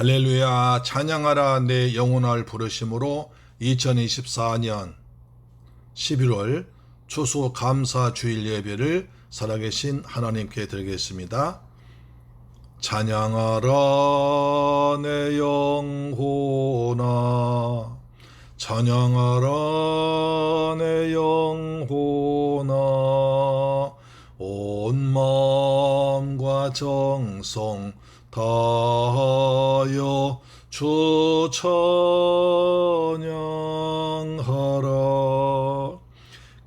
할렐루야. 찬양하라 내 영혼을 부르심으로 2024년 11월 추수 감사 주일 예배를 살아계신 하나님께 드리겠습니다. 찬양하라 내 영혼아, 찬양하라 내 영혼아, 온 마음과 정성 다하여 주 찬양하라.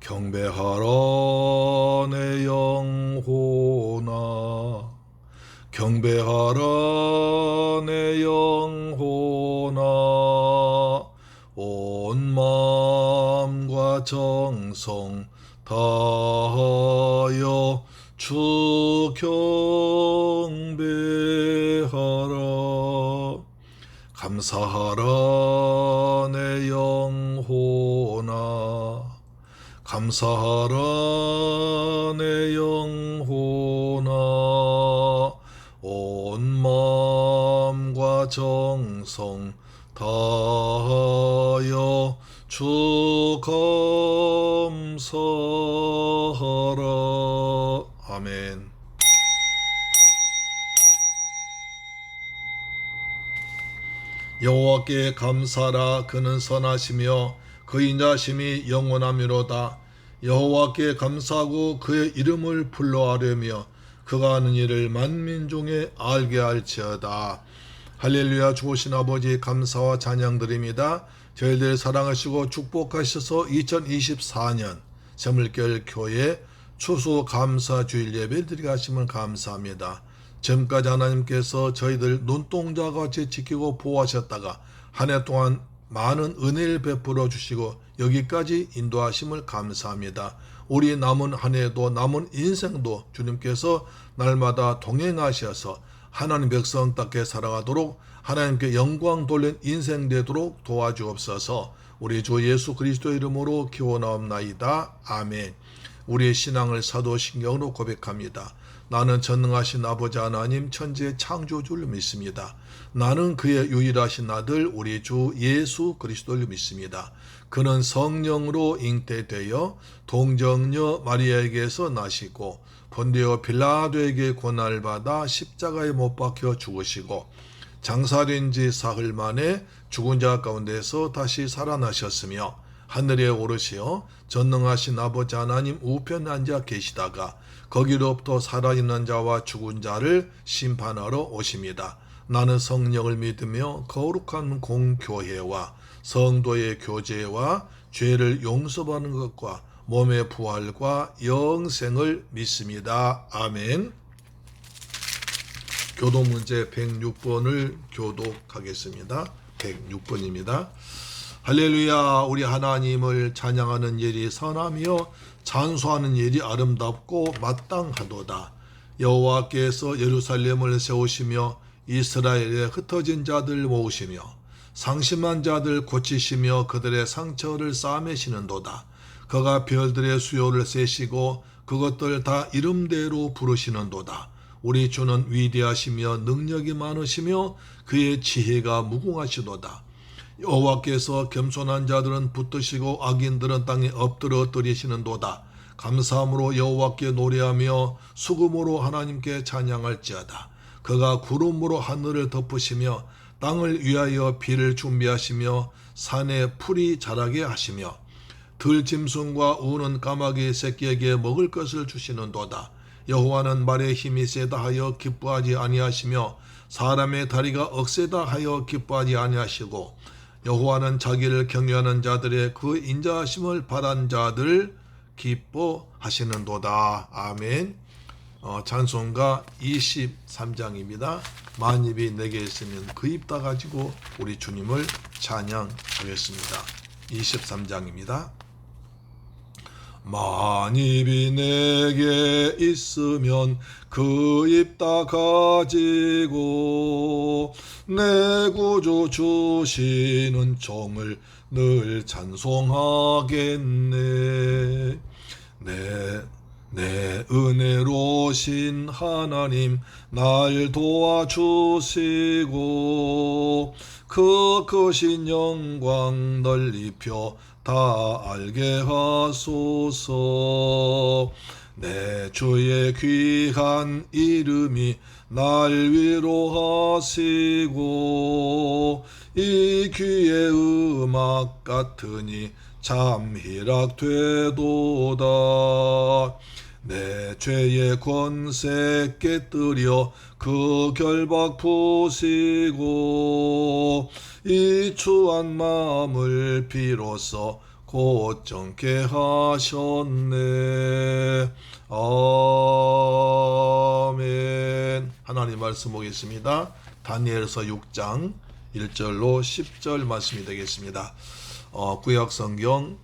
경배하라 내 영혼아, 경배하라 내 영혼아, 온 마음과 정성 다하여 주 경배하라. 감사하라 내 영혼아, 감사하라 내 영혼아, 온 마음과 정성 다하여 주 감사하라. 아멘. 여호와께 감사하라. 그는 선하시며 그 인자심이 영원하미로다. 여호와께 감사하고 그의 이름을 불러하려며 그가 하는 일을 만민 중에 알게 할지어다. 할렐루야. 주오신 아버지 감사와 찬양드립니다. 저희들 사랑하시고 축복하셔서 2024년 새물결 교회 추수 감사 주일 예배 드리게 하심을 감사합니다. 지금까지 하나님께서 저희들 눈동자같이 지키고 보호하셨다가 한 해 동안 많은 은혜를 베풀어 주시고 여기까지 인도하심을 감사합니다. 우리 남은 한 해도 남은 인생도 주님께서 날마다 동행하셔서 하나님 백성답게 살아가도록 하나님께 영광 돌린 인생 되도록 도와주옵소서. 우리 주 예수 그리스도 이름으로 기원하옵나이다. 아멘. 우리의 신앙을 사도신경으로 고백합니다. 나는 전능하신 아버지 하나님 천지의 창조주를 믿습니다. 나는 그의 유일하신 아들 우리 주 예수 그리스도를 믿습니다. 그는 성령으로 잉태되어 동정녀 마리아에게서 나시고 본디오 빌라도에게 고난을 받아 십자가에 못 박혀 죽으시고 장사된 지 사흘 만에 죽은 자 가운데서 다시 살아나셨으며 하늘에 오르시어 전능하신 아버지 하나님 우편에 앉아 계시다가 거기로부터 살아있는 자와 죽은 자를 심판하러 오십니다. 나는 성령을 믿으며 거룩한 공교회와 성도의 교제와 죄를 용서받는 것과 몸의 부활과 영생을 믿습니다. 아멘. 교독 문제 106번을 교독하겠습니다. 106번입니다. 할렐루야. 우리 하나님을 찬양하는 일이 선하며 찬송하는 일이 아름답고 마땅하도다. 여호와께서 예루살렘을 세우시며 이스라엘에 흩어진 자들 모으시며 상심한 자들 고치시며 그들의 상처를 싸매시는도다. 그가 별들의 수요를 세시고 그것들 다 이름대로 부르시는도다. 우리 주는 위대하시며 능력이 많으시며 그의 지혜가 무궁하시도다. 여호와께서 겸손한 자들은 붙드시고 악인들은 땅에 엎드러뜨리시는도다. 감사함으로 여호와께 노래하며 수금으로 하나님께 찬양할지어다. 그가 구름으로 하늘을 덮으시며 땅을 위하여 비를 준비하시며 산에 풀이 자라게 하시며 들짐승과 우는 까마귀 새끼에게 먹을 것을 주시는도다. 여호와는 말의 힘이 세다 하여 기뻐하지 아니하시며 사람의 다리가 억세다 하여 기뻐하지 아니하시고 여호와는 자기를 경외하는 자들의 그 인자하심을 바란 자들 기뻐하시는도다. 아멘. 찬송가 23장입니다. 만입이 내게 있으면 그 입 다 가지고 우리 주님을 찬양하겠습니다. 23장입니다. 만입이 내게 있으면 그 입 다 가지고 내 구주 주시는 종을 늘 찬송하겠네. 내 은혜로신 하나님 날 도와주시고 그 크신 영광 널리 펴 다 알게 하소서. 내 주의 귀한 이름이 날 위로하시고 이 귀의 음악 같으니 참 희락되도다. 내 죄의 권세 깨뜨려 그 결박 푸시고 이 추한 마음을 비로소 곧정케 하셨네. 아멘. 하나님 말씀 보겠습니다. 다니엘서 6장 1절로 10절 말씀이 되겠습니다. 구약성경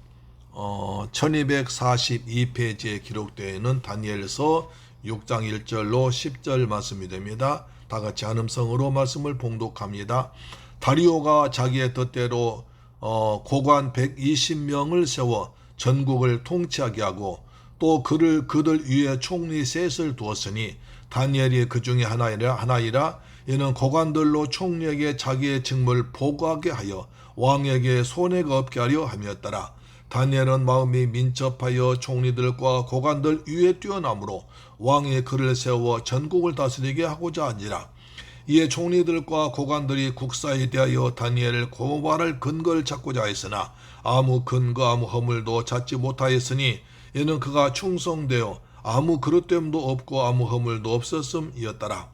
1242페이지에 기록되어 있는 다니엘서 6장 1절로 10절 말씀이 됩니다. 다 같이 한음성으로 말씀을 봉독합니다. 다리오가 자기의 뜻대로 고관 120명을 세워 전국을 통치하게 하고 또 그들 위에 총리 셋을 두었으니 다니엘이 그 중에 하나이라 이는 고관들로 총리에게 자기의 직무를 보고하게 하여 왕에게 손해가 없게 하려 함이었더라. 다니엘은 마음이 민첩하여 총리들과 고관들 위에 뛰어나므로 왕이 그를 세워 전국을 다스리게 하고자 하니라. 이에 총리들과 고관들이 국사에 대하여 다니엘을 고발할 근거를 찾고자 했으나 아무 근거 아무 허물도 찾지 못하였으니 이는 그가 충성되어 아무 그릇됨도 없고 아무 허물도 없었음이었더라.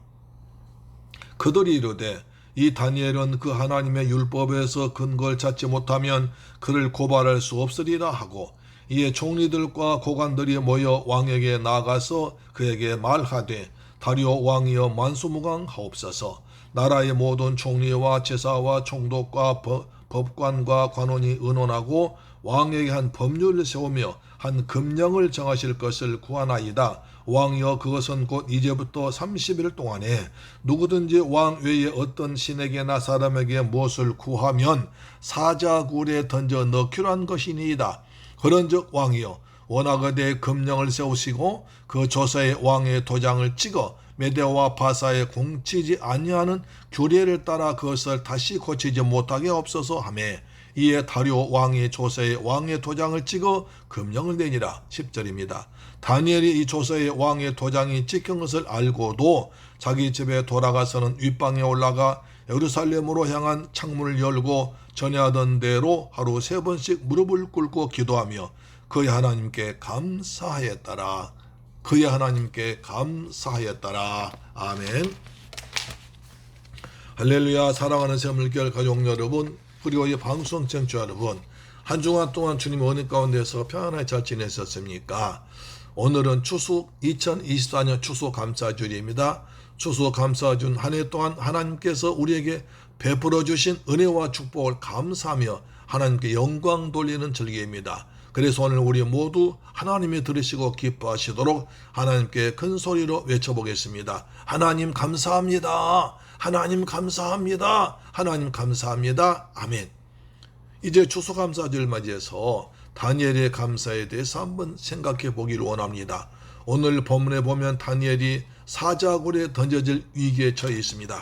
그들이 이르되 이 다니엘은 그 하나님의 율법에서 근거를 찾지 못하면 그를 고발할 수 없으리라 하고 이에 총리들과 고관들이 모여 왕에게 나아가서 그에게 말하되 다리오 왕이여 만수무강하옵소서. 나라의 모든 총리와 제사와 총독과 법관과 관원이 의논하고 왕에게 한 법률을 세우며 한 금령을 정하실 것을 구하나이다. 왕이여 그것은 곧 이제부터 30일 동안에 누구든지 왕 외에 어떤 신에게나 사람에게 무엇을 구하면 사자굴에 던져 넣기로 한 것이니이다. 그런즉 왕이여 원하거대 금령을 세우시고 그 조서에 왕의 도장을 찍어 메대와 바사에 공치지 아니하는 규례를 따라 그것을 다시 고치지 못하게 없어서 하매 이에 다리오 왕이 조서에 왕의 도장을 찍어 금령을 내니라. 10절입니다. 다니엘이 이 조서에 왕의 도장이 찍힌 것을 알고도 자기 집에 돌아가서는 윗방에 올라가 예루살렘으로 향한 창문을 열고 전에 하던 대로 하루 3번씩 무릎을 꿇고 기도하며 그의 하나님께 감사하였더라. 그의 하나님께 감사하였더라. 아멘. 할렐루야. 사랑하는 새물결 가족 여러분, 그리고 이 방송 청취자 여러분, 한 주간 동안 주님의 은혜 가운데서 편안하게 잘 지내셨습니까? 오늘은 추수 2024년 추수감사주일입니다. 추수감사준 한 해 동안 하나님께서 우리에게 베풀어 주신 은혜와 축복을 감사하며 하나님께 영광 돌리는 절기입니다. 그래서 오늘 우리 모두 하나님이 들으시고 기뻐하시도록 하나님께 큰 소리로 외쳐보겠습니다. 하나님 감사합니다. 하나님 감사합니다. 하나님 감사합니다. 아멘. 이제 추수감사절 맞이해서 다니엘의 감사에 대해서 한번 생각해 보기를 원합니다. 오늘 본문에 보면 다니엘이 사자굴에 던져질 위기에 처해 있습니다.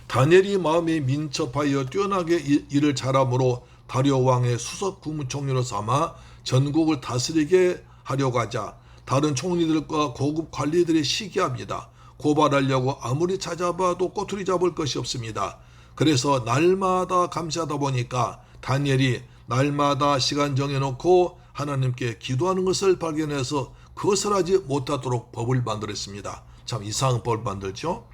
다니엘이 마음이 민첩하여 뛰어나게 일을 잘함으로 다리오 왕의 수석 국무총리로 삼아 전국을 다스리게 하려고 하자 다른 총리들과 고급 관리들이 시기합니다. 고발하려고 아무리 찾아봐도 꼬투리 잡을 것이 없습니다. 그래서 날마다 감시하다 보니까 다니엘이 날마다 시간 정해놓고 하나님께 기도하는 것을 발견해서 그것을 하지 못하도록 법을 만들었습니다. 참 이상한 법을 만들죠.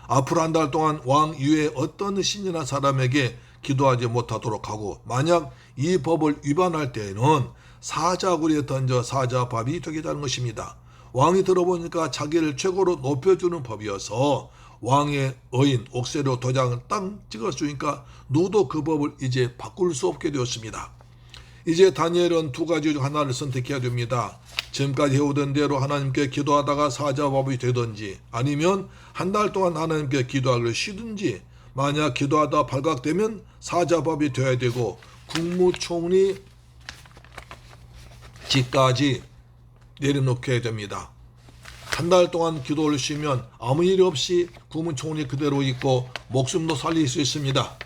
앞으로 한 달 동안 왕 이외에 어떤 신이나 사람에게 기도하지 못하도록 하고 만약 이 법을 위반할 때에는 사자굴에 던져 사자밥이 되게 되는 것입니다. 왕이 들어보니까 자기를 최고로 높여주는 법이어서 왕의 어인 옥새로 도장을 딱 찍었으니까 누구도 그 법을 이제 바꿀 수 없게 되었습니다. 이제 다니엘은 두 가지 중 하나를 선택해야 됩니다. 지금까지 해오던 대로 하나님께 기도하다가 사자밥이 되든지 아니면 한 달 동안 하나님께 기도하기를 쉬든지 만약 기도하다 발각되면 사자밥이 되어야 되고 국무총리 집까지 내려놓게 됩니다. 한 달 동안 기도를 쉬면 아무 일 없이 구문총리 그대로 있고 목숨도 살릴 수 있습니다.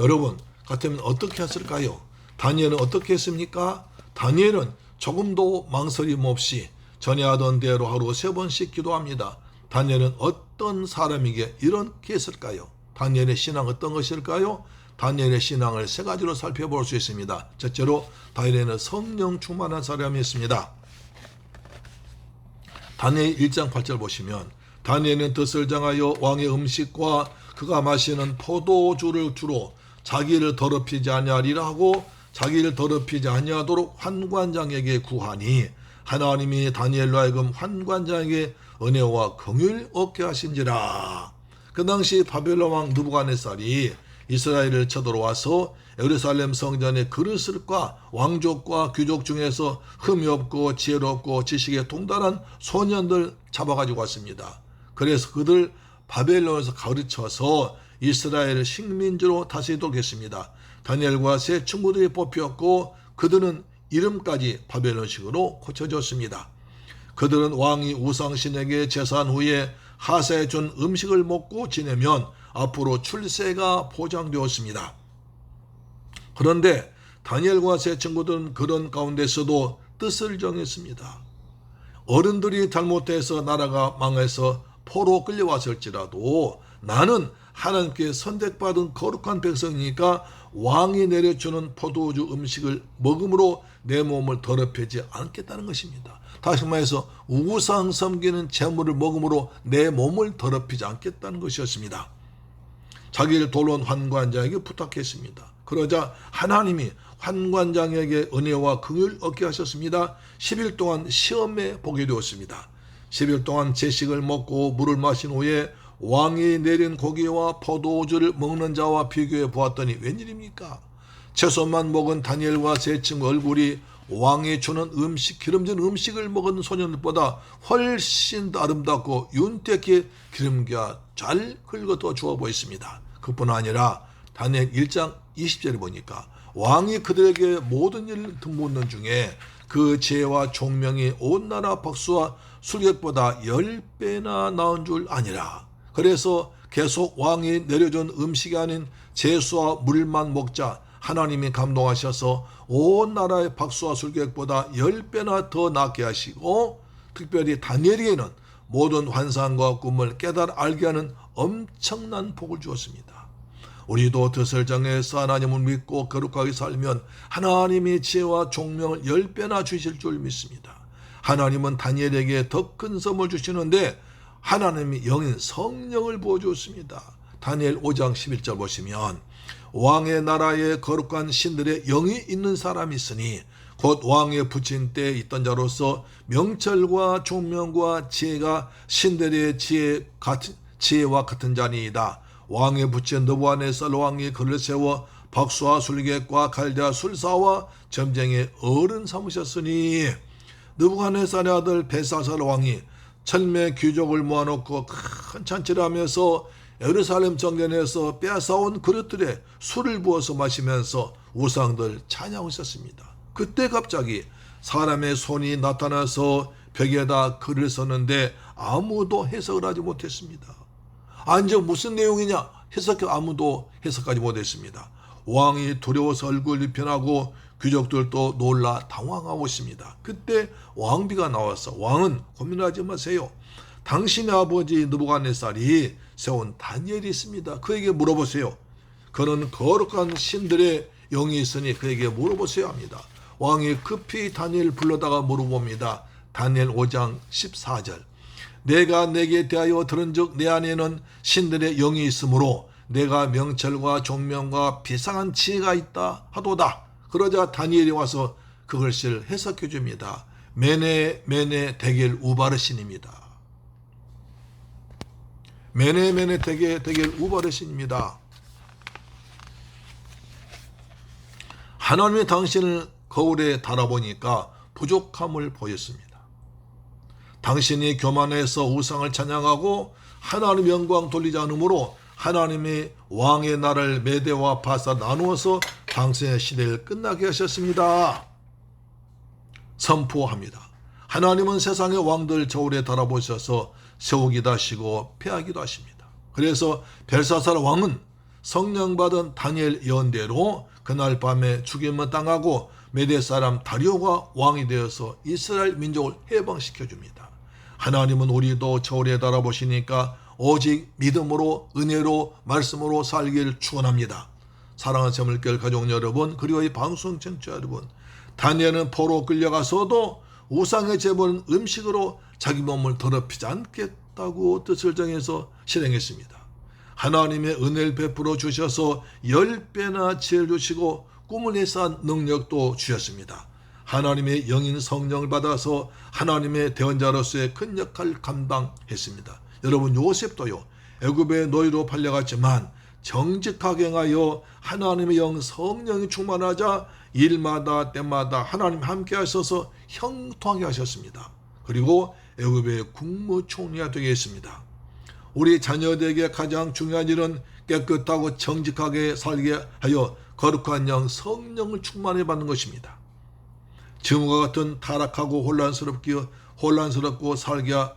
여러분 같으면 어떻게 했을까요? 다니엘은 어떻게 했습니까? 다니엘은 조금도 망설임 없이 전에 하던 대로 하루 3번씩 기도합니다. 다니엘은 어떤 사람에게 이렇게 했을까요? 다니엘의 신앙 어떤 것일까요? 다니엘의 신앙을 3가지로 살펴볼 수 있습니다. 첫째로 다니엘은 성령 충만한 사람이었습니다. 다니엘 1장 8절 보시면 다니엘은 덫을 장하여 왕의 음식과 그가 마시는 포도주를 주로 자기를 더럽히지 아니하리라 하고 자기를 더럽히지 아니하도록 환관장에게 구하니 하나님이 다니엘로 하여금 환관장에게 은혜와 긍휼 얻게 하신지라. 그 당시 바벨론 왕 느부갓네살이 이스라엘을 쳐들어와서 예루살렘 성전의 그릇과 왕족과 귀족 중에서 흠이 없고 지혜롭고 지식에 통달한 소년들 잡아가지고 왔습니다. 그래서 그들 바벨론에서 가르쳐서 이스라엘을 식민지로 다스리도록 했습니다. 다니엘과 세 친구들이 뽑혔고 그들은 이름까지 바벨론식으로 고쳐졌습니다. 그들은 왕이 우상신에게 제사한 후에 하사에 준 음식을 먹고 지내면 앞으로 출세가 보장되었습니다. 그런데 다니엘과 세 친구들은 그런 가운데서도 뜻을 정했습니다. 어른들이 잘못해서 나라가 망해서 포로 끌려왔을지라도 나는 하나님께 선택받은 거룩한 백성이니까 왕이 내려주는 포도주 음식을 먹음으로 내 몸을 더럽히지 않겠다는 것입니다. 다시 말해서 우상 섬기는 재물을 먹음으로 내 몸을 더럽히지 않겠다는 것이었습니다. 자기를 돌아온 환관장에게 부탁했습니다. 그러자 하나님이 환관장에게 은혜와 긍휼을 얻게 하셨습니다. 10일 동안 시험에 보게 되었습니다. 10일 동안 제식을 먹고 물을 마신 후에 왕이 내린 고기와 포도주를 먹는 자와 비교해 보았더니 웬일입니까? 채소만 먹은 다니엘과 세 친구 얼굴이 왕이 주는 기름진 음식을 먹은 소년들보다 훨씬 더 아름답고 윤택히 기름기가 잘 긁어도 좋아 보였습니다. 그뿐 아니라 다니엘 1장 20절에 보니까 왕이 그들에게 모든 일을 묻는 중에 그 지혜와 총명이 온 나라 박수와 술객보다 10배나 나은 줄 아니라. 그래서 계속 왕이 내려준 음식이 아닌 제수와 물만 먹자 하나님이 감동하셔서 온 나라의 박수와 술객보다 10배나 더 낫게 하시고 특별히 다니엘에게는 모든 환상과 꿈을 깨달아 알게 하는 엄청난 복을 주었습니다. 우리도 뜻을 정해서 하나님을 믿고 거룩하게 살면 하나님이 지혜와 총명을 10배나 주실 줄 믿습니다. 하나님은 다니엘에게 더 큰 선물 주시는데 하나님이 영인 성령을 부어주었습니다. 다니엘 5장 11절 보시면 왕의 나라에 거룩한 신들의 영이 있는 사람이 있으니 곧 왕의 붙인 때에 있던 자로서 명철과 총명과 지혜가 신들의 지혜와 같은 자니이다. 왕의 붙인 느부갓네살 왕이 그를 세워 박수와 술객과 갈대아 술사와 점쟁의 어른 삼으셨으니 느부갓네살의 아들 벨사살 왕이 철매 귀족을 모아놓고 큰 잔치를 하면서 예루살렘 정전에서 빼앗아온 그릇들에 술을 부어서 마시면서 우상들 찬양하고 있었습니다. 그때 갑자기 사람의 손이 나타나서 벽에다 글을 썼는데 아무도 해석을 하지 못했습니다. 이제 무슨 내용이냐 아무도 해석하지 못했습니다. 왕이 두려워서 얼굴이 변하고 귀족들도 놀라 당황하고 있습니다. 그때 왕비가 나와서 왕은 고민하지 마세요. 당신의 아버지 느부갓네살이 세운 다니엘이 있습니다. 그에게 물어보세요. 그는 거룩한 신들의 영이 있으니 그에게 물어보세요 합니다. 왕이 급히 다니엘을 불러다가 물어봅니다. 다니엘 5장 14절 내가 내게 대하여 들은즉 내 안에는 신들의 영이 있으므로 내가 명철과 총명과 비상한 지혜가 있다 하도다. 그러자 다니엘이 와서 그 글씨를 해석해 줍니다. 메네 데겔 우바르신입니다. 메네 데겔 우바르신입니다. 하나님이 당신을 거울에 달아보니까 부족함을 보였습니다. 당신이 교만해서 우상을 찬양하고 하나님 영광 돌리지 않으므로 하나님이 왕의 나라를 메대와 바사 나누어서 당신의 시대를 끝나게 하셨습니다. 선포합니다. 하나님은 세상의 왕들 저울에 달아보셔서 세우기도 하시고 패하기도 하십니다. 그래서 벨사살 왕은 성령 받은 다니엘 예언대로 그날 밤에 죽임을 당하고 메대 사람 다리오가 왕이 되어서 이스라엘 민족을 해방시켜 줍니다. 하나님은 우리도 저울에 달아보시니까 오직 믿음으로 은혜로 말씀으로 살기를 축원합니다. 사랑하는 새물결 가족 여러분, 그리고 이 방송 청취자 여러분, 다니엘은 포로 끌려가서도 우상의 제물은 음식으로 자기 몸을 더럽히지 않겠다고 뜻을 정해서 실행했습니다. 하나님의 은혜를 베풀어 주셔서 10배나 지혜를 주시고 꿈을 해산 능력도 주셨습니다. 하나님의 영인 성령을 받아서 하나님의 대언자로서의 큰 역할을 감당했습니다. 여러분, 요셉도요, 애굽의 노예로 팔려갔지만 정직하게 행하여 하나님의 영 성령이 충만하자 일마다 때마다 하나님 함께 하셔서 형통하게 하셨습니다. 그리고 애굽의 국무총리가 되게 했습니다. 우리 자녀들에게 가장 중요한 일은 깨끗하고 정직하게 살게 하여 거룩한 영 성령을 충만해 받는 것입니다. 지금과 같은 타락하고 혼란스럽고 살기가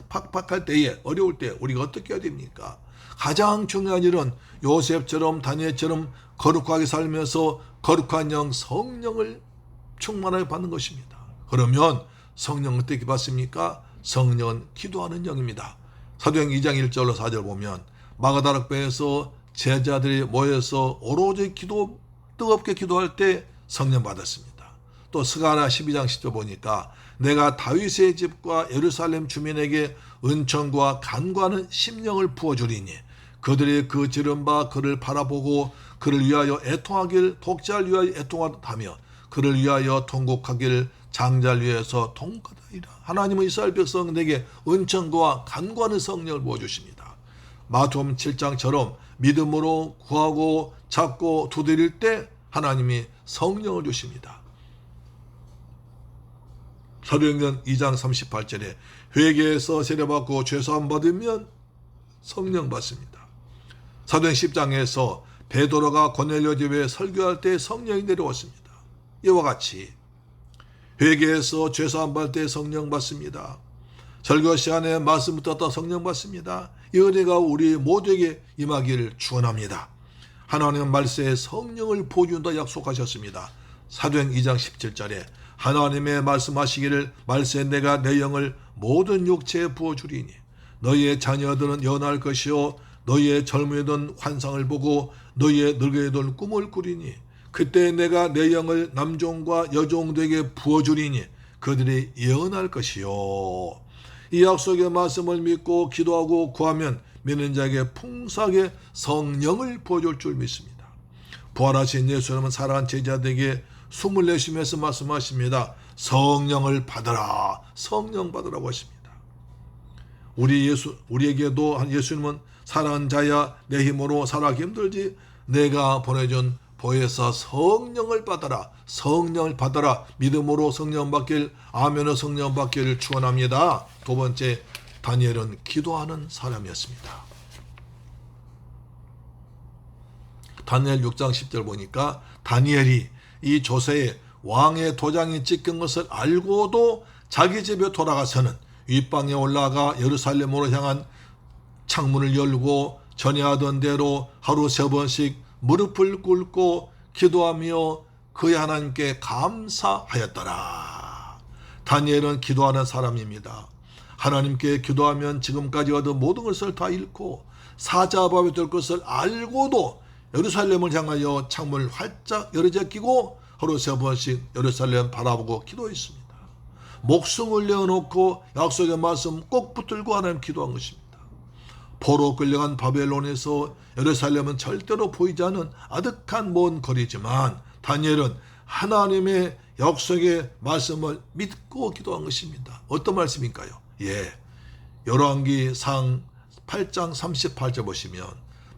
팍팍할 때에, 어려울 때 우리가 어떻게 해야 됩니까? 가장 중요한 일은 요셉처럼 다니엘처럼 거룩하게 살면서 거룩한 영 성령을 충만하게 받는 것입니다. 그러면 성령은 어떻게 받습니까? 성령은 기도하는 영입니다. 사도행 2장 1절로 4절 보면 마가다락배에서 제자들이 모여서 오로지 뜨겁게 기도할 때 성령 받았습니다. 또 스가랴 12장 10절 보니까 내가 다윗의 집과 예루살렘 주민에게 은총과 간구하는 심령을 부어주리니 그들이 그 지른바 그를 바라보고 그를 위하여 애통하길 독자를 위하여 애통하다며 그를 위하여 통곡하길 장자를 위해서 통곡하리라. 하나님은 이스라엘 백성에게 은총과 간구하는 성령을 부어주십니다. 마태복음 7장처럼 믿음으로 구하고 찾고 두드릴 때 하나님이 성령을 주십니다. 사도행전 2장 38절에 회개해서 세례받고 죄사함 받으면 성령 받습니다. 사도행 10장에서 베드로가 고넬료 집에 설교할 때 성령이 내려왔습니다. 이와 같이 회개해서 죄사함 받을 때 성령 받습니다. 설교 시간에 말씀 듣다 성령 받습니다. 이 은혜가 우리 모두에게 임하기를 축원합니다. 하나님은 말세에 성령을 보여준다 약속하셨습니다. 사도행 2장 17절에 하나님의 말씀하시기를 말세 내가 내 영을 모든 육체에 부어주리니 너희의 자녀들은 연할 것이요 너희의 젊은이들은 환상을 보고 너희의 늙은이들은 꿈을 꾸리니 그때 내가 내 영을 남종과 여종들에게 부어주리니 그들이 예언할 것이요. 이 약속의 말씀을 믿고 기도하고 구하면 믿는 자에게 풍성하게 성령을 부어줄 줄 믿습니다. 부활하신 예수님은 사랑한 제자들에게 숨을 내쉬면서 말씀하십니다. 성령을 받아라. 성령 받으라고 하십니다. 우리에게도 예수님은 사랑하는 자야 내 힘으로 살아가기 힘들지 내가 보내준 보혜사 성령을 받아라. 성령을 받아라. 믿음으로 성령 받길 아멘으로 성령 받기를 축원합니다. 두 번째, 다니엘은 기도하는 사람이었습니다. 다니엘 6장 10절 보니까 다니엘이 이 조세에 왕의 도장이 찍힌 것을 알고도 자기 집에 돌아가서는 윗방에 올라가 예루살렘으로 향한 창문을 열고 전에 하던 대로 하루 3번씩 무릎을 꿇고 기도하며 그의 하나님께 감사하였더라. 다니엘은 기도하는 사람입니다. 하나님께 기도하면 지금까지 얻은 모든 것을 다 잃고 사자밥이 될 것을 알고도 예루살렘을 향하여 창문을 활짝 열어제끼고 하루 3번씩 예루살렘 바라보고 기도했습니다. 목숨을 내어놓고 약속의 말씀 꼭 붙들고 하나님 기도한 것입니다. 포로 끌려간 바벨론에서 예루살렘은 절대로 보이지 않는 아득한 먼 거리지만 다니엘은 하나님의 약속의 말씀을 믿고 기도한 것입니다. 어떤 말씀일까요? 열왕기상 8장 38절 보시면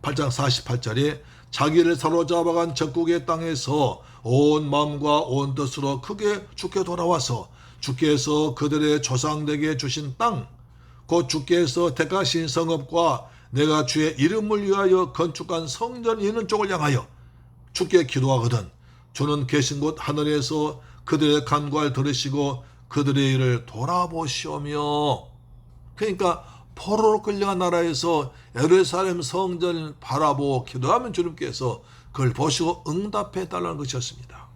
8장 48절에 자기를 사로잡아간 적국의 땅에서 온 마음과 온 뜻으로 크게 주께 돌아와서 주께서 그들의 조상들에게 주신 땅 곧 주께서 택하신 성읍과 내가 주의 이름을 위하여 건축한 성전 있는 쪽을 향하여 주께 기도하거든 주는 계신 곳 하늘에서 그들의 간구를 들으시고 그들의 일을 돌아보시오며. 그러니까 포로로 끌려간 나라에서 예루살렘 성전을 바라보고 기도하면 주님께서 그걸 보시고 응답해 달라는 것이었습니다.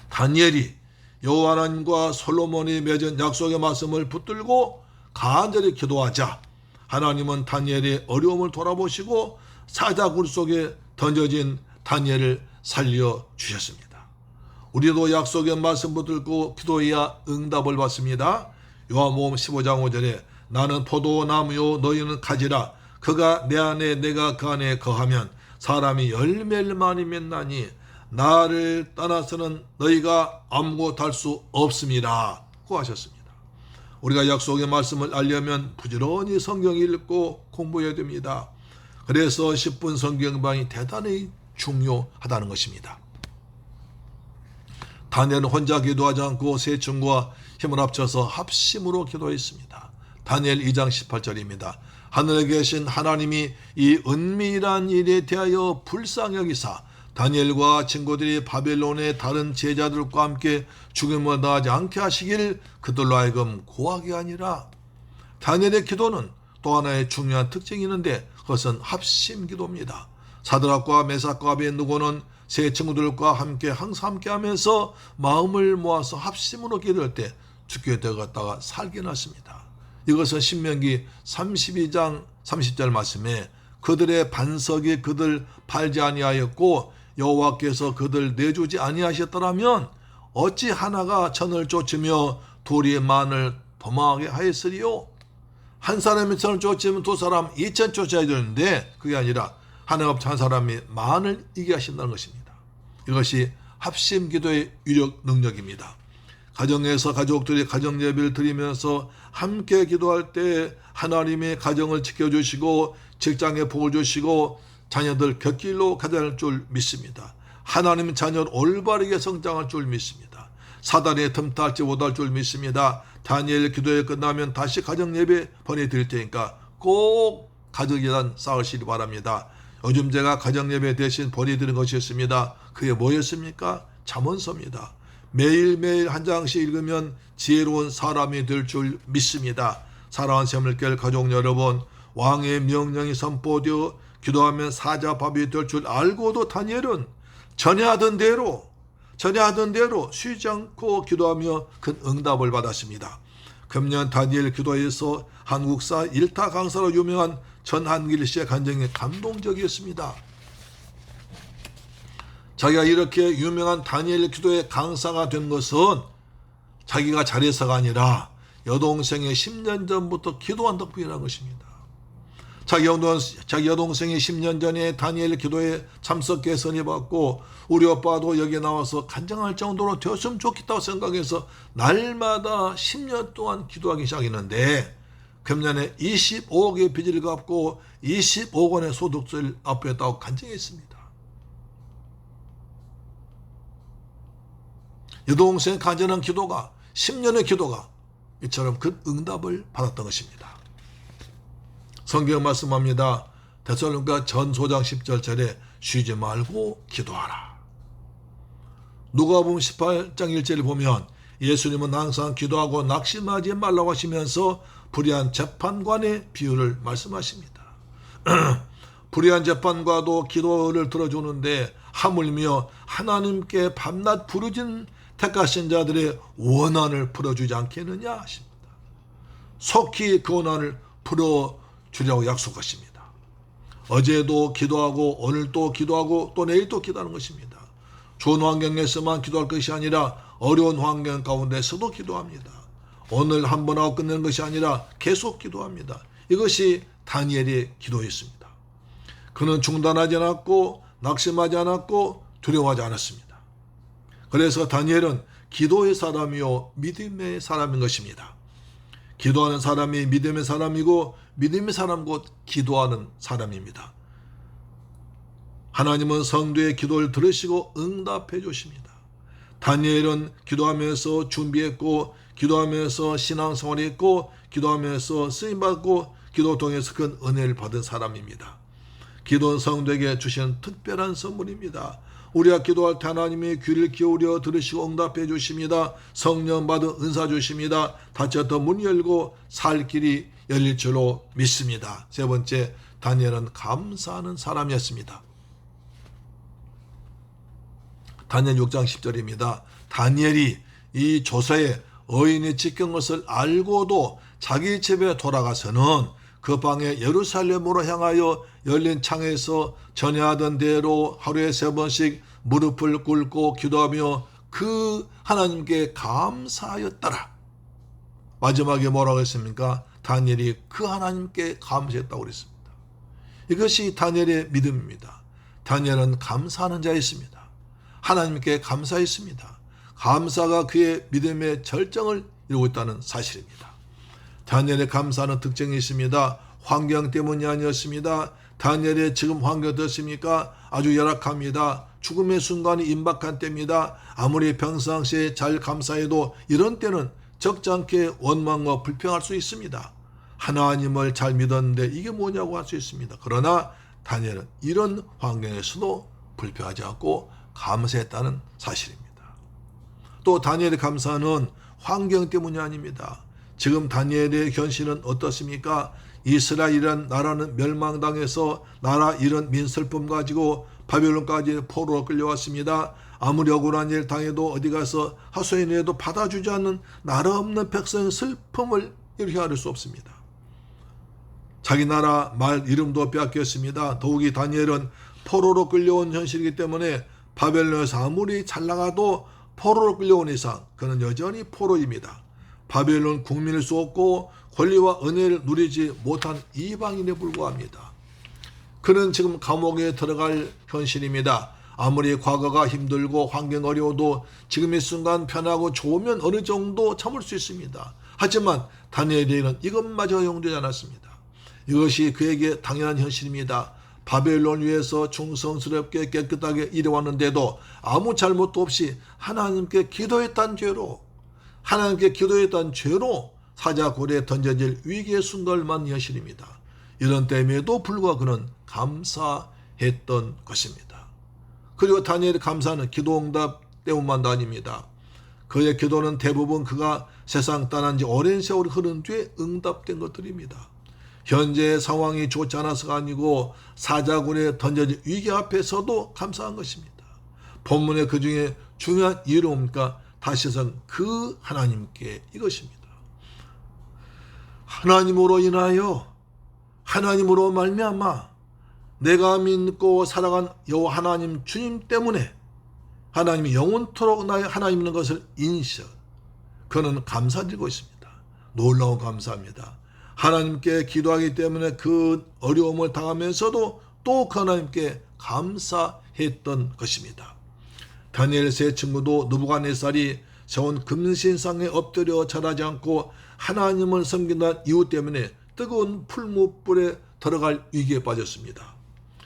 다니엘이 여호와 하나님과 솔로몬이 맺은 약속의 말씀을 붙들고 간절히 기도하자 하나님은 다니엘의 어려움을 돌아보시고 사자굴 속에 던져진 다니엘을 살려주셨습니다. 우리도 약속의 말씀 붙들고 기도해야 응답을 받습니다. 요한복음 15장 5절에 나는 포도나무요 너희는 가지라 그가 내 안에 내가 그 안에 거하면 사람이 열매를 많이 맺나니 나를 떠나서는 너희가 아무것도 할 수 없습니다. 고 하셨습니다. 우리가 약속의 말씀을 알려면 부지런히 성경 읽고 공부해야 됩니다. 그래서 10분 성경방이 대단히 중요하다는 것입니다. 다니엘은 혼자 기도하지 않고 세 친구와 힘을 합쳐서 합심으로 기도했습니다. 다니엘 2장 18절입니다. 하늘에 계신 하나님이 이 은밀한 일에 대하여 불쌍히 여기사 다니엘과 친구들이 바벨론의 다른 제자들과 함께 죽음을 당하지 않게 하시길 그들로 하여금 구하게 아니라. 다니엘의 기도는 또 하나의 중요한 특징이 있는데 그것은 합심 기도입니다. 사드락과 메삭과 아벤느고는 세 친구들과 함께 항상 함께 하면서 마음을 모아서 합심으로 기도할 때 죽게 되었다가 살게 났습니다. 이것은 신명기 32장 30절 말씀에 그들의 반석이 그들 팔지 아니하였고 여호와께서 그들 내주지 아니하셨더라면 어찌 하나가 천을 쫓으며 둘이 만을 도망하게 하였으리요. 한 사람이 천을 쫓으면 두 사람 2천 쫓아야 되는데 그게 아니라 하나가 한 사람이 만을 이기게 하신다는 것입니다. 이것이 합심 기도의 유력 능력입니다. 가정에서 가족들이 가정 예배를 드리면서 함께 기도할 때 하나님의 가정을 지켜주시고 직장에 복을 주시고 자녀들 곁길로 가다닐 줄 믿습니다. 하나님 자녀를 올바르게 성장할 줄 믿습니다. 사단에 틈타지 못할 줄 믿습니다. 다니엘 기도회 끝나면 다시 가정 예배 보내드릴 테니까 꼭 가정 예단 쌓으시기 바랍니다. 요즘 제가 가정 예배 대신 보내드리는 것이었습니다. 그게 뭐였습니까? 잠언서입니다. 매일매일 한 장씩 읽으면 지혜로운 사람이 될 줄 믿습니다. 사랑하는 새물결 가족 여러분, 왕의 명령이 선포되어 기도하면 사자밥이 될 줄 알고도 다니엘은 전에하던 대로 쉬지 않고 기도하며 큰 응답을 받았습니다. 금년 다니엘 기도에서 한국사 일타 강사로 유명한 전한길 씨의 간증이 감동적이었습니다. 자기가 이렇게 유명한 다니엘 기도의 강사가 된 것은 자기가 잘해서가 아니라 여동생이 10년 전부터 기도한 덕분이라는 것입니다. 자기 여동생이 10년 전에 다니엘 기도에 참석해 선임받고 우리 오빠도 여기에 나와서 간증할 정도로 되었으면 좋겠다고 생각해서 날마다 10년 동안 기도하기 시작했는데 금년에 25억의 빚을 갚고 20억 원의 소득세를 납부했다고 간증했습니다. 여동생의 간절한 기도가 10년의 기도가 이처럼 그 응답을 받았던 것입니다. 성경 말씀합니다. 데살로니가 전소장 10절에 쉬지 말고 기도하라. 누가복음 18장 1절을 보면 예수님은 항상 기도하고 낙심하지 말라고 하시면서 불의한 재판관의 비유를 말씀하십니다. 불의한 재판관도 기도를 들어주는데 하물며 하나님께 밤낮 부르짖는 택하신 자들의 원한을 풀어주지 않겠느냐 하십니다. 속히 그 원한을 풀어주려고 약속하십니다. 어제도 기도하고 오늘도 기도하고 또 내일도 기도하는 것입니다. 좋은 환경에서만 기도할 것이 아니라 어려운 환경 가운데서도 기도합니다. 오늘 한 번 하고 끝내는 것이 아니라 계속 기도합니다. 이것이 다니엘의 기도였습니다. 그는 중단하지 않았고 낙심하지 않았고 두려워하지 않았습니다. 그래서 다니엘은 기도의 사람이요 믿음의 사람인 것입니다. 기도하는 사람이 믿음의 사람이고 믿음의 사람 곧 기도하는 사람입니다. 하나님은 성도의 기도를 들으시고 응답해 주십니다. 다니엘은 기도하면서 준비했고 기도하면서 신앙생활을 했고 기도하면서 쓰임받고 기도 통해서 큰 은혜를 받은 사람입니다. 기도는 성도에게 주신 특별한 선물입니다. 우리가 기도할 때 하나님이 귀를 기울여 들으시고 응답해 주십니다. 성령 받은 은사 주십니다. 닫혔던 문 열고 살 길이 열릴 줄로 믿습니다. 세 번째, 다니엘은 감사하는 사람이었습니다. 다니엘 6장 10절입니다. 다니엘이 이 조서에 의인이 찍힌 것을 알고도 자기 집에 돌아가서는 그 방에 예루살렘으로 향하여 열린 창에서 전해하던 대로 하루에 3번씩 무릎을 꿇고 기도하며 그 하나님께 감사하였더라. 마지막에 뭐라고 했습니까? 다니엘이 그 하나님께 감사했다고 그랬습니다. 이것이 다니엘의 믿음입니다. 다니엘은 감사하는 자였습니다. 하나님께 감사했습니다. 감사가 그의 믿음의 절정을 이루고 있다는 사실입니다. 다니엘의 감사하는 특징이 있습니다. 환경 때문이 아니었습니다. 다니엘의 지금 환경 어떻습니까? 아주 열악합니다. 죽음의 순간이 임박한 때입니다. 아무리 평상시에 잘 감사해도 이런 때는 적잖게 원망과 불평할 수 있습니다. 하나님을 잘 믿었는데 이게 뭐냐고 할 수 있습니다. 그러나 다니엘은 이런 환경에서도 불평하지 않고 감사했다는 사실입니다. 또 다니엘의 감사는 환경 때문이 아닙니다. 지금 다니엘의 현실은 어떻습니까? 이스라엘이란 나라는 멸망당해서 나라 이런 민설품 가지고 바벨론까지 포로로 끌려왔습니다. 아무리 억울한 일 당해도 어디 가서 하소연해도 받아주지 않는 나라 없는 백성의 슬픔을 이렇게 할 수 없습니다. 자기 나라 말 이름도 빼앗겼습니다. 더욱이 다니엘은 포로로 끌려온 현실이기 때문에 바벨론에서 아무리 잘 나가도 포로로 끌려온 이상 그는 여전히 포로입니다. 바벨론 국민일 수 없고 권리와 은혜를 누리지 못한 이방인에 불과합니다. 그는 지금 감옥에 들어갈 현실입니다. 아무리 과거가 힘들고 환경 어려워도 지금 이 순간 편하고 좋으면 어느 정도 참을 수 있습니다. 하지만 다니엘에게는 이것마저 용되지 않았습니다. 이것이 그에게 당연한 현실입니다. 바벨론 위에서 충성스럽게 깨끗하게 일해왔는데도 아무 잘못도 없이 하나님께 기도했던 죄로 사자굴에 던져질 위기의 순간을 맞는 현실입니다. 이런 때임에도 불구하고 그는 감사했던 것입니다. 그리고 다니엘의 감사는 기도응답 때문만도 아닙니다. 그의 기도는 대부분 그가 세상 떠난 지 오랜 세월이 흐른 뒤에 응답된 것들입니다. 현재의 상황이 좋지 않아서가 아니고 사자굴에 던져진 위기 앞에서도 감사한 것입니다. 본문의 그 중에 중요한 이유는 뭡니까? 다시선 그 하나님께 이것입니다. 하나님으로 인하여 하나님으로 말미암아 내가 믿고 살아간 여호와 하나님 주님 때문에 하나님이 영원토록 나의 하나님 있는 것을 인식. 그는 감사드리고 있습니다. 놀라운 감사합니다. 하나님께 기도하기 때문에 그 어려움을 당하면서도 또 그 하나님께 감사했던 것입니다. 다니엘 세 친구도 느부갓네살이 세운 금신상에 엎드려 절하지 않고 하나님을 섬긴다는 이유 때문에 뜨거운 풀무불에 들어갈 위기에 빠졌습니다.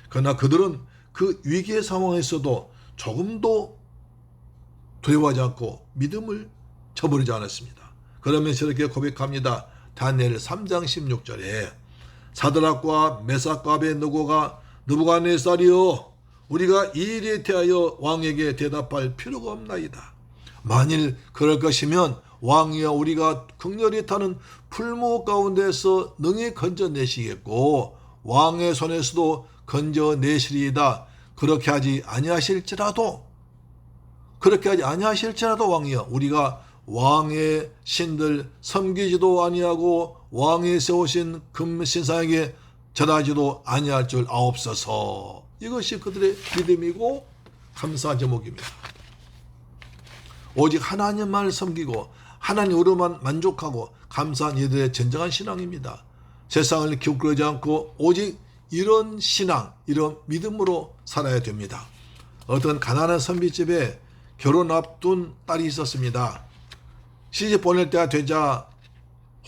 그러나 그들은 그 위기의 상황에서도 조금도 두려워하지 않고 믿음을 저버리지 않았습니다. 그러면서 이렇게 고백합니다. 다니엘 3장 16절에 사드락과 메삭과 아벳느고가 느부갓네살이여 우리가 이 일에 대하여 왕에게 대답할 필요가 없나이다. 만일 그럴 것이면 왕이여 우리가 극렬히 타는 풀무 가운데서 능히 건져내시겠고 왕의 손에서도 건져내시리이다. 그렇게 하지 아니하실지라도 왕이여 우리가 왕의 신들 섬기지도 아니하고 왕이 세우신 금신상에게 절하지도 아니할 줄 아옵소서. 이것이 그들의 믿음이고 감사 제목입니다. 오직 하나님만을 섬기고 하나님으로만 만족하고 감사한 이들의 진정한 신앙입니다. 세상을 기웃거리지 않고 오직 이런 신앙, 이런 믿음으로 살아야 됩니다. 어떤 가난한 선비집에 결혼 앞둔 딸이 있었습니다. 시집 보낼 때가 되자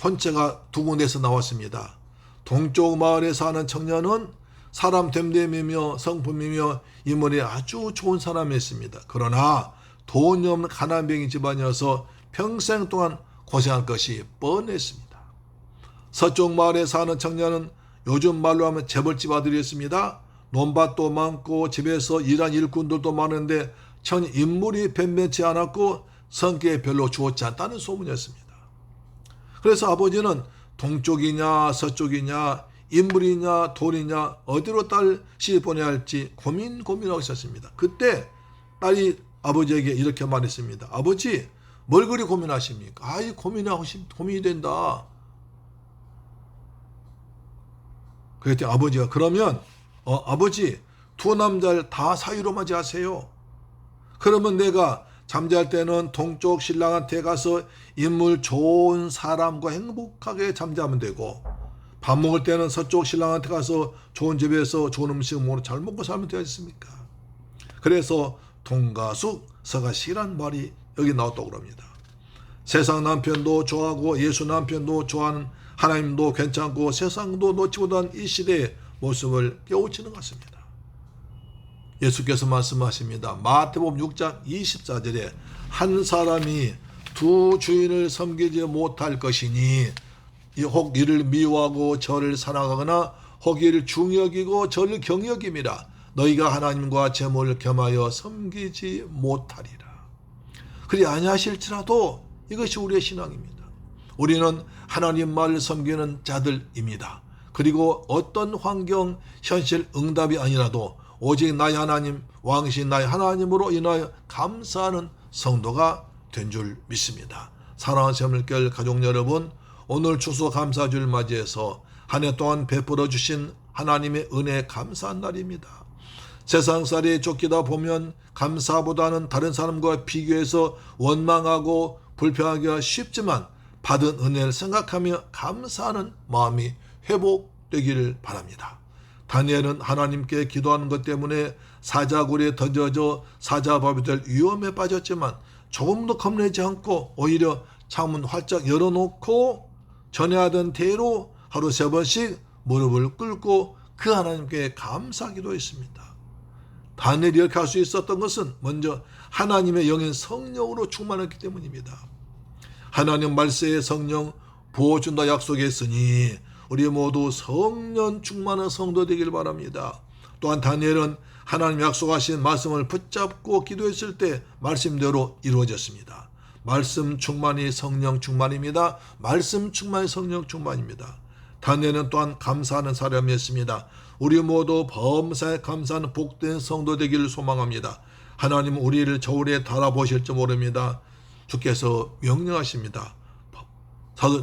혼처가 두 군데에서 나왔습니다. 동쪽 마을에 사는 청년은 사람 됨됨이며 성품이며 인물이 아주 좋은 사람이었습니다. 그러나 돈이 없는 가난뱅이 집안이어서 평생 동안 고생할 것이 뻔했습니다. 서쪽 마을에 사는 청년은 요즘 말로 하면 재벌집 아들이었습니다. 논밭도 많고 집에서 일한 일꾼들도 많은데 전 인물이 변변치 않았고 성격이 별로 좋지 않다는 소문이었습니다. 그래서 아버지는 동쪽이냐 서쪽이냐 인물이냐 돈이냐 어디로 딸씨 보내야 할지 고민하고 있었습니다. 그때 딸이 아버지에게 이렇게 말했습니다. 아버지, 뭘 그리 고민하십니까? 아이, 고민이 된다. 그랬더니 아버지가 그러면 아버지, 두 남자를 다 사이로 맞이하세요. 그러면 내가 잠잘 때는 동쪽 신랑한테 가서 인물 좋은 사람과 행복하게 잠자면 되고, 밥 먹을 때는 서쪽 신랑한테 가서 좋은 집에서 좋은 음식 먹고 잘 먹고 살면 되지 않습니까? 그래서 동가숙 서가시란 말이 여기 나왔다고 그럽니다. 세상 남편도 좋아하고 예수 남편도 좋아하는 하나님도 괜찮고 세상도 놓지 못한 이 시대의 모습을 깨우치는 것 같습니다. 예수께서 말씀하십니다. 마태복음 6장 24절에 한 사람이 두 주인을 섬기지 못할 것이니 혹 이를 미워하고 저를 사랑하거나 혹 이를 중여기고 저를 경여김이라. 너희가 하나님과 재물을 겸하여 섬기지 못하리라. 그리 아니하실지라도 이것이 우리의 신앙입니다. 우리는 하나님 말을 섬기는 자들입니다. 그리고 어떤 환경, 현실, 응답이 아니라도 오직 나의 하나님, 왕이신 나의 하나님으로 인하여 감사하는 성도가 된 줄 믿습니다. 사랑하는 새물결 가족 여러분, 오늘 추수감사주를 맞이해서 한 해 동안 베풀어 주신 하나님의 은혜에 감사한 날입니다. 세상살이 쫓기다 보면 감사보다는 다른 사람과 비교해서 원망하고 불평하기가 쉽지만 받은 은혜를 생각하며 감사하는 마음이 회복되기를 바랍니다. 다니엘은 하나님께 기도하는 것 때문에 사자굴에 던져져 사자밥이 될 위험에 빠졌지만 조금도 겁내지 않고 오히려 창문 활짝 열어놓고 전에 하던 대로 하루 3번씩 무릎을 꿇고 그 하나님께 감사 기도했습니다. 다니엘이 이렇게 할 수 있었던 것은 먼저 하나님의 영인 성령으로 충만했기 때문입니다. 하나님 말세에 성령 부어준다 약속했으니 우리 모두 성령 충만한 성도 되길 바랍니다. 또한 다니엘은 하나님 약속하신 말씀을 붙잡고 기도했을 때 말씀대로 이루어졌습니다. 말씀 충만이 성령 충만입니다. 말씀 충만이 성령 충만입니다. 다니엘은 또한 감사하는 사람이었습니다. 우리 모두 범사에 감사하는 복된 성도 되기를 소망합니다. 하나님은 우리를 저울에 달아보실지 모릅니다. 주께서 명령하십니다.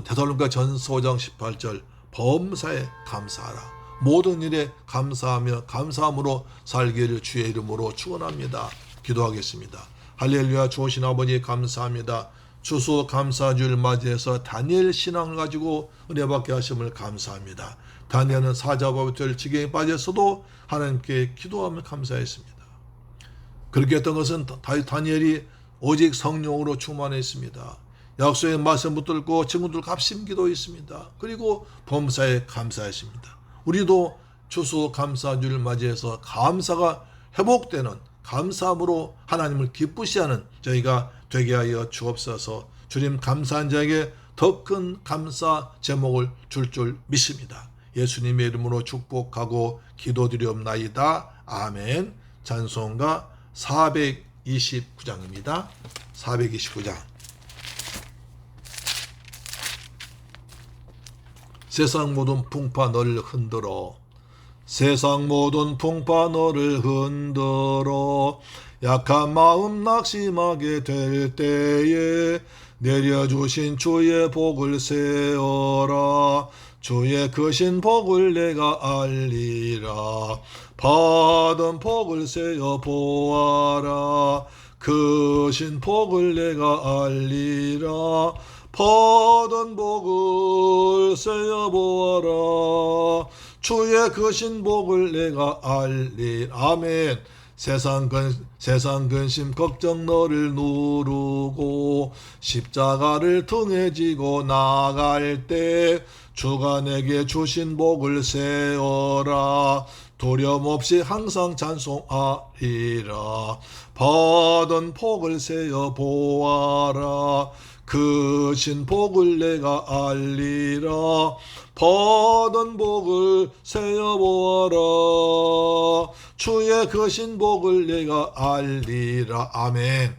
데살로니가 전서 5장 18절 범사에 감사하라. 모든 일에 감사하며 감사함으로 살기를 주의 이름으로 축원합니다. 기도하겠습니다. 할렐루야. 좋으신 아버지 감사합니다. 추수 감사주를 맞이해서 다니엘 신앙을 가지고 은혜받게 하심을 감사합니다. 다니엘은 사자밥이 될 지경에 빠졌어도 하나님께 기도하며 감사했습니다. 그렇게 했던 것은 다니엘이 오직 성령으로 충만했습니다. 약속의 말씀 붙들고 친구들 값심 기도했습니다. 그리고 범사에 감사했습니다. 우리도 추수 감사주를 맞이해서 감사가 회복되는 감사함으로 하나님을 기쁘시 하는 저희가 되게 하여 주옵소서. 주님 감사한 자에게 더 큰 감사 제목을 줄 믿습니다. 예수님의 이름으로 축복하고 기도드리옵나이다. 아멘. 찬송가 429장입니다. 429장. 세상 모든 풍파 너를 흔들어 세상 모든 풍파 너를 흔들어 약한 마음 낙심하게 될 때에 내려주신 주의 복을 세어라. 주의 크신 복을 내가 알리라. 받은 복을 세어 보아라. 크신 복을 내가 알리라. 받은 복을 세어 보아라. 주의 크신 복을 내가 알리라. 아멘. 세상 근심 걱정 너를 누르고 십자가를 등에 지고 나갈 때 주가 내게 주신 복을 세어라. 두려움 없이 항상 찬송하리라. 받은 복을 세어 보아라. 크신 복을 내가 알리라. 받은 복을 세어보아라. 주의 크신 복을 내가 알리라. 아멘.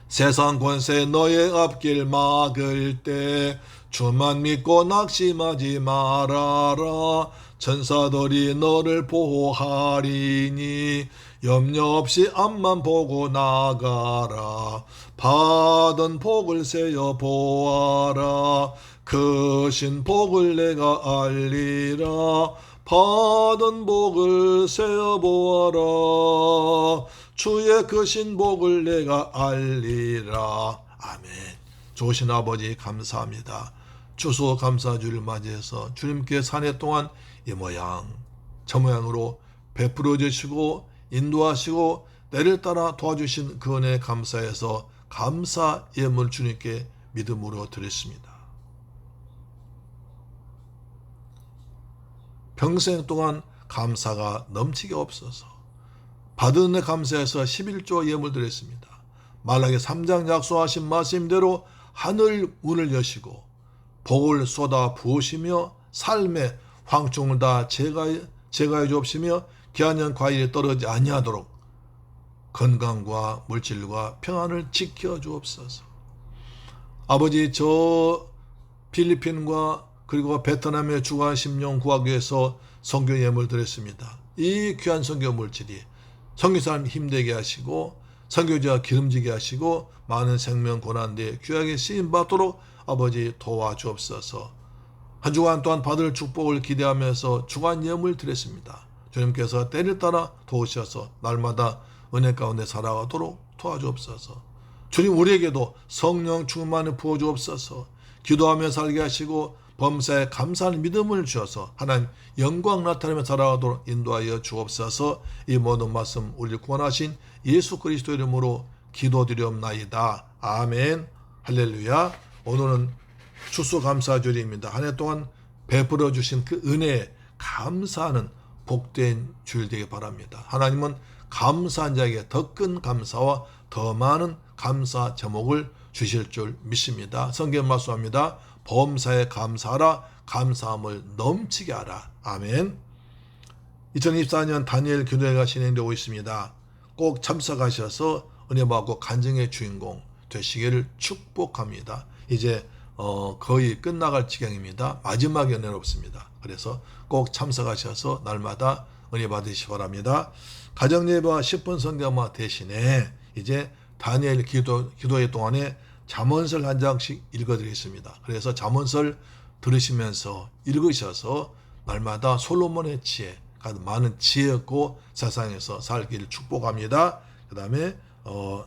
세상 권세 너의 앞길 막을 때 주만 믿고 낙심하지 말아라. 천사들이 너를 보호하리니 염려 없이 앞만 보고 나가라. 받은 복을 세어 보아라. 크신 복을 내가 알리라. 받은 복을 세어 보아라. 주의 크신 복을 내가 알리라. 아멘. 좋으신 아버지 감사합니다. 추수감사주를 맞이해서 주님께 한 해 동안 이 모양 저 모양으로 베풀어 주시고 인도하시고 때를 따라 도와주신 그 은혜에 감사해서 감사 예물 주님께 믿음으로 드렸습니다. 평생 동안 감사가 넘치게 없어서 받은 은혜 감사해서 11조 예물 드렸습니다. 말라기 3장 약속하신 말씀대로 하늘 문을 여시고 복을 쏟아 부으시며 삶의 황충을 다 제거해 주옵시며 기한년 과일이 떨어지지 아니하도록 건강과 물질과 평안을 지켜 주옵소서. 아버지, 저 필리핀과 그리고 베트남의 주간 심령 구하기 위해서 선교 예물 드렸습니다. 이 귀한 선교 물질이 선교사님 힘되게 하시고 선교지와 기름지게 하시고 많은 생명 고난대에 귀하게 쓰임받도록 아버지 도와주옵소서. 한 주간 또한 받을 축복을 기대하면서 주간 예물 드렸습니다. 주님께서 때를 따라 도우셔서 날마다 은혜 가운데 살아가도록 도와주옵소서. 주님, 우리에게도 성령 충만을 부어주옵소서. 기도하며 살게 하시고 범사에 감사하는 믿음을 주셔서 하나님 영광 나타내며 살아가도록 인도하여 주옵소서. 이 모든 말씀 우리를 구원하신 예수 그리스도 이름으로 기도드리옵나이다. 아멘. 할렐루야. 오늘은 추수감사주일입니다. 한 해 동안 베풀어 주신 그 은혜에 감사하는 복된 주일 되길 바랍니다. 하나님은 감사한 자에게 더 큰 감사와 더 많은 감사 제목을 주실 줄 믿습니다. 성경 말씀합니다. 범사에 감사하라. 감사함을 넘치게 하라. 아멘. 2024년 다니엘 교회가 진행되고 있습니다. 꼭 참석하셔서 은혜 받고 간증의 주인공 되시기를 축복합니다. 이제 거의 끝나갈 지경입니다. 마지막에 은혜롭습니다. 그래서 꼭 참석하셔서 날마다 은혜 받으시기 바랍니다. 가정예배와 10분 성경화 대신에 이제 다니엘 기도회 동안에 잠언설 한 장씩 읽어드리겠습니다. 그래서 잠언설 들으시면서 읽으셔서 날마다 솔로몬의 지혜, 많은 지혜였고 세상에서 살기를 축복합니다. 그 다음에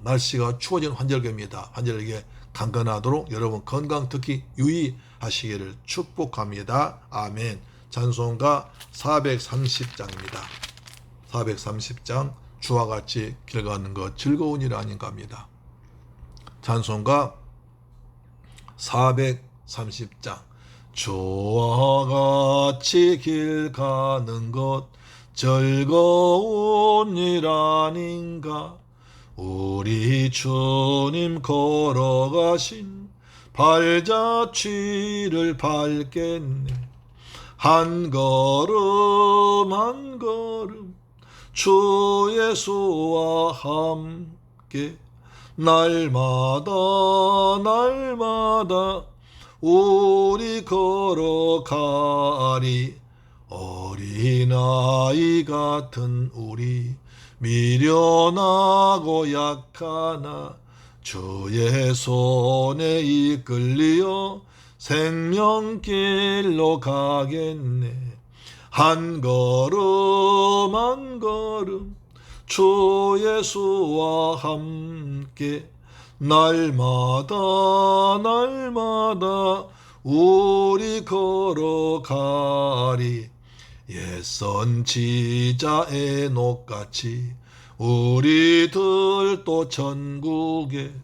날씨가 추워진 환절기입니다. 환절기에 강건하도록 여러분 건강 특히 유의하시기를 축복합니다. 아멘. 찬송가 430장입니다. 430장 주와 같이 길 가는 것 즐거운 일 아닌가 합니다. 찬송가 430장 주와 같이 길 가는 것 즐거운 일 아닌가. 우리 주님 걸어가신 발자취를 밟겠네. 한 걸음 한 걸음 주 예수와 함께 날마다 날마다 우리 걸어가리. 어린아이 같은 우리 미련하고 약하나 주의 손에 이끌려 생명길로 가겠네. 한 걸음 한 걸음 주 예수와 함께 날마다 날마다 우리 걸어가리. 옛선 지자 에녹같이 우리들도 천국에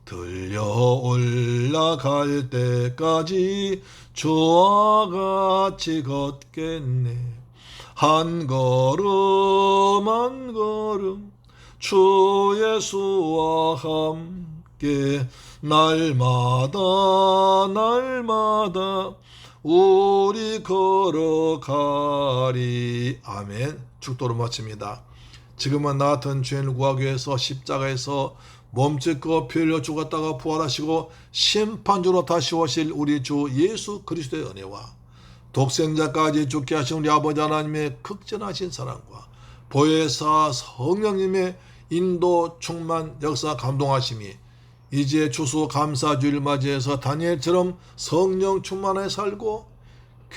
들려 올라갈 때까지 주와 같이 걷겠네. 한 걸음 한 걸음 주 예수와 함께 날마다 날마다 우리 걸어가리. 아멘. 축도로 마칩니다. 지금은 나 같은 죄인을 구하기 위해서 십자가에서 몸짓고 피 흘려 죽었다가 부활하시고 심판주로 다시 오실 우리 주 예수 그리스도의 은혜와 독생자까지 죽게 하신 우리 아버지 하나님의 극진하신 사랑과 보혜사 성령님의 인도 충만 역사 감동하심이 이제 주수 감사주일 맞이해서 다니엘처럼 성령 충만하게 살고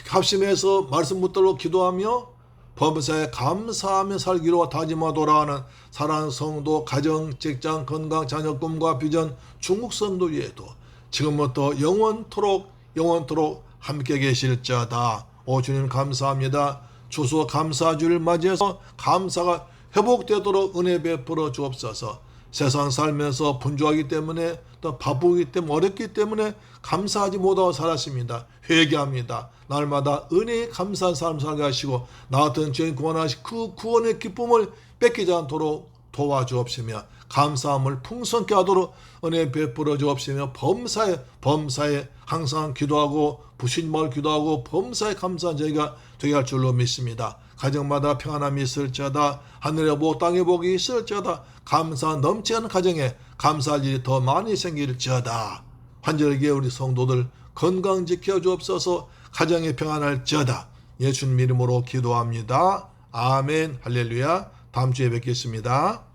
합심해서 말씀 붙들고 기도하며 범사에 감사하며 살기로 다짐하고 돌아가는 사랑하는 성도, 가정, 직장, 건강, 자녀, 꿈과 비전, 중국 성도 위에도 지금부터 영원토록 함께 계실지어다. 오 주님 감사합니다. 주소 감사주를 맞이해서 감사가 회복되도록 은혜 베풀어 주옵소서. 세상 살면서 분주하기 때문에 또 바쁘기 때문에 어렵기 때문에 감사하지 못하고 살았습니다. 회개합니다. 날마다 은혜에 감사한 삶 살게 하시고 나 같은 죄인 구원하시 그 구원의 기쁨을 뺏기지 않도록 도와주옵시며 감사함을 풍성케 하도록 은혜 베풀어 주옵시며 범사에 항상 기도하고 부신말 기도하고 범사에 감사한 저희가 되게 할 줄로 믿습니다. 가정마다 평안함이 있을지어다. 하늘의 복 땅의 복이 있을지어다. 감사 넘치는 가정에 감사할 일이 더 많이 생길지어다. 환절기에 우리 성도들 건강 지켜 주옵소서. 가정이 평안할지어다. 예수님 이름으로 기도합니다. 아멘. 할렐루야. 다음 주에 뵙겠습니다.